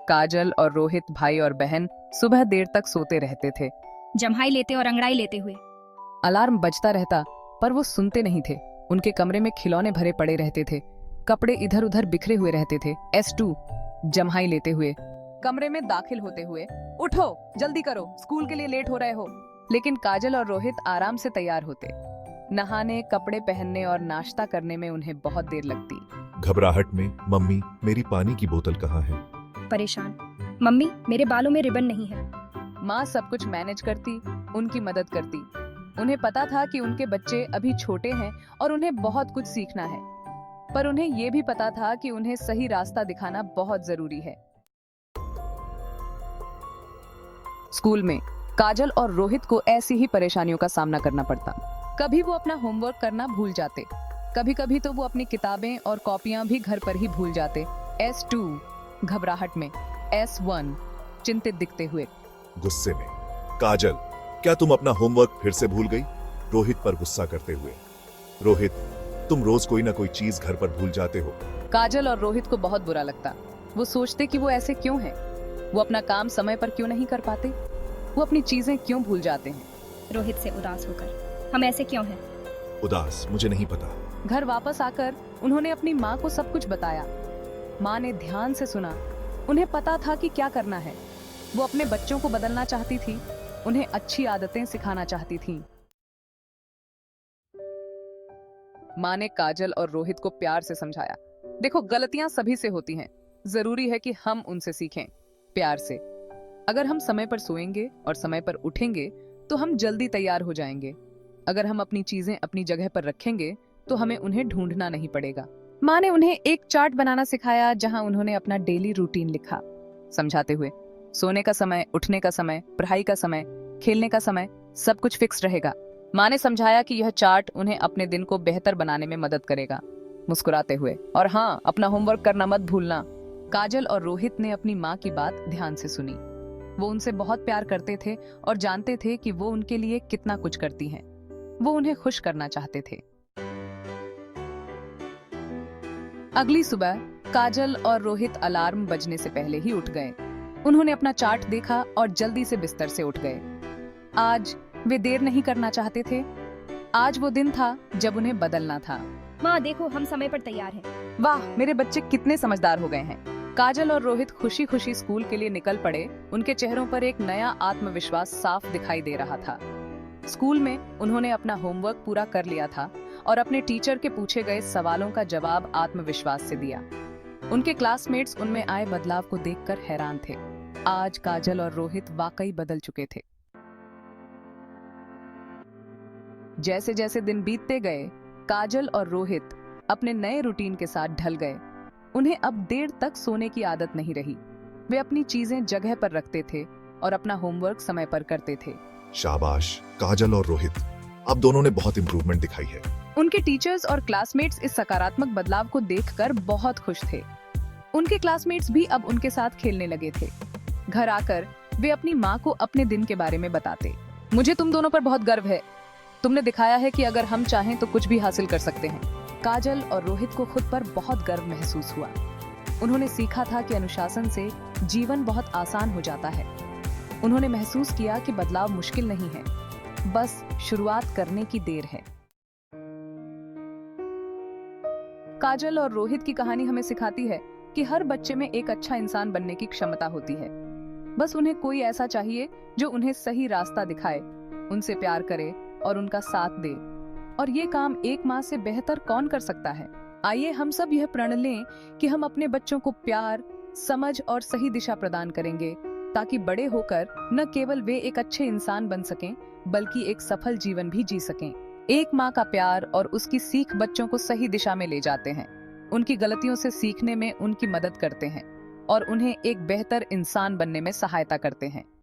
काजल और रोहित भाई और बहन सुबह देर तक सोते रहते थे। जम्हाई लेते और अंगड़ाई लेते हुए। अलार्म बजता रहता पर वो सुनते नहीं थे। उनके कमरे में खिलौने भरे पड़े रहते थे, कपड़े इधर उधर बिखरे हुए रहते थे। S2 जम्हाई लेते हुए कमरे में दाखिल होते हुए, उठो जल्दी करो, स्कूल के लिए लेट हो रहे हो। लेकिन काजल और रोहित आराम से तैयार होते। नहाने, कपड़े पहनने और नाश्ता करने में उन्हें बहुत देर लगती। घबराहट में, मम्मी मेरी पानी की बोतल कहाँ है? परेशान, मम्मी मेरे बालों में रिबन नहीं है। माँ सब कुछ मैनेज करती, उनकी मदद करती। उन्हें पता था कि उनके बच्चे अभी छोटे हैं और उन्हें बहुत कुछ सीखना है, पर उन्हें ये भी पता था कि उन्हें सही रास्ता दिखाना बहुत जरूरी है। स्कूल में काजल और रोहित को ऐसी ही परेशानियों का सामना करना पड़ता। कभी वो अपना होमवर्क करना भूल जाते, कभी कभी तो वो अपनी किताबें और कॉपियां भी घर पर ही भूल जाते। S2 घबराहट में, S1 चिंतित दिखते हुए। गुस्से में, काजल क्या तुम अपना होमवर्क फिर से भूल गई? रोहित पर गुस्सा करते हुए, रोहित तुम रोज कोई ना कोई चीज घर पर भूल जाते हो। काजल और रोहित को बहुत बुरा लगता। वो सोचते कि वो ऐसे क्यों हैं? वो अपना काम समय पर क्यों नहीं कर पाते? वो अपनी चीजें क्यों भूल जाते हैं? रोहित से उदास होकर, हम ऐसे क्यों हैं? उदास? मुझे नहीं पता। घर वापस आकर उन्होंने अपनी माँ को सब कुछ बताया। माँ ने ध्यान से सुना। उन्हें पता था कि क्या करना है। वो अपने बच्चों को बदलना चाहती थी, उन्हें अच्छी आदतें सिखाना चाहती थी। माँ ने काजल और रोहित को प्यार से समझाया, देखो गलतियां सभी से होती हैं, जरूरी है कि हम उनसे सीखें प्यार से। अगर हम समय पर सोएंगे और समय पर उठेंगे तो हम जल्दी तैयार हो जाएंगे। अगर हम अपनी चीजें अपनी जगह पर रखेंगे तो हमें उन्हें ढूंढना नहीं पड़ेगा। माँ ने उन्हें एक चार्ट बनाना सिखाया जहां उन्होंने अपना डेली रूटीन लिखा, समझाते हुए सोने का समय, उठने का समय, पढ़ाई का समय, खेलने का समय, सब कुछ फिक्स रहेगा। माँ ने समझाया कि यह चार्ट उन्हें अपने दिन को बेहतर बनाने में मदद करेगा। मुस्कुराते हुए, और हाँ, अपना होमवर्क करना मत भूलना। काजल और रोहित ने अपनी माँ की बात ध्यान से सुनी। वो उनसे बहुत प्यार करते थे और जानते थे कि वो उनके लिए कितना कुछ करती हैं। वो उन्हें खुश करना चाहते थे। अगली सुबह काजल और रोहित अलार्म बजने से पहले ही उठ गए। उन्होंने अपना चार्ट देखा और जल्दी से बिस्तर से उठ गए। आज वे देर नहीं करना चाहते थे। आज वो दिन था जब उन्हें बदलना था। माँ देखो, हम समय पर तैयार हैं। वाह, मेरे बच्चे कितने समझदार हो गए हैं। काजल और रोहित खुशी खुशी स्कूल के लिए निकल पड़े। उनके चेहरों पर एक नया आत्मविश्वास साफ दिखाई दे रहा था। स्कूल में उन्होंने अपना होमवर्क पूरा कर लिया था और अपने टीचर के पूछे गए सवालों का जवाब आत्मविश्वास से दिया। उनके क्लासमेट्स उनमें आए बदलाव को देखकर हैरान थे। आज काजल और रोहित वाकई बदल चुके थे। जैसे जैसे दिन बीतते गए, काजल और रोहित अपने नए रूटीन के साथ ढल गए। उन्हें अब देर तक सोने की आदत नहीं रही। वे अपनी चीजें जगह पर रखते थे और अपना होमवर्क समय पर करते थे। शाबाश काजल और रोहित, अब दोनों ने बहुत इंप्रूवमेंट दिखाई है। उनके टीचर्स और क्लासमेट्स इस सकारात्मक बदलाव को देखकर बहुत खुश थे। उनके क्लासमेट्स भी अब उनके साथ खेलने लगे थे। घर आकर वे अपनी माँ को अपने दिन के बारे में बताते। मुझे तुम दोनों पर बहुत गर्व है। तुमने दिखाया है कि अगर हम चाहें तो कुछ भी हासिल कर सकते हैं। काजल और रोहित को खुद पर बहुत गर्व महसूस हुआ। उन्होंने सीखा था कि अनुशासन से जीवन बहुत आसान हो जाता है। उन्होंने महसूस किया कि बदलाव मुश्किल नहीं है, बस शुरुआत करने की देर है। काजल और रोहित की कहानी हमें सिखाती है कि हर बच्चे में एक अच्छा इंसान बनने की क्षमता होती है। बस उन्हें कोई ऐसा चाहिए जो उन्हें सही रास्ता दिखाए, उनसे प्यार करे और उनका साथ दे। और ये काम एक माँ से बेहतर कौन कर सकता है? आइए हम सब यह प्रण लें कि हम अपने बच्चों को प्यार, समझ और सही दिशा प्रदान करेंगे, ताकि बड़े होकर न केवल वे एक अच्छे इंसान बन सकें, बल्कि एक सफल जीवन भी जी सकें। एक माँ का प्यार और उसकी सीख बच्चों को सही दिशा में ले जाते हैं, उनकी गलतियों से सीखने में उनकी मदद करते हैं और उन्हें एक बेहतर इंसान बनने में सहायता करते हैं।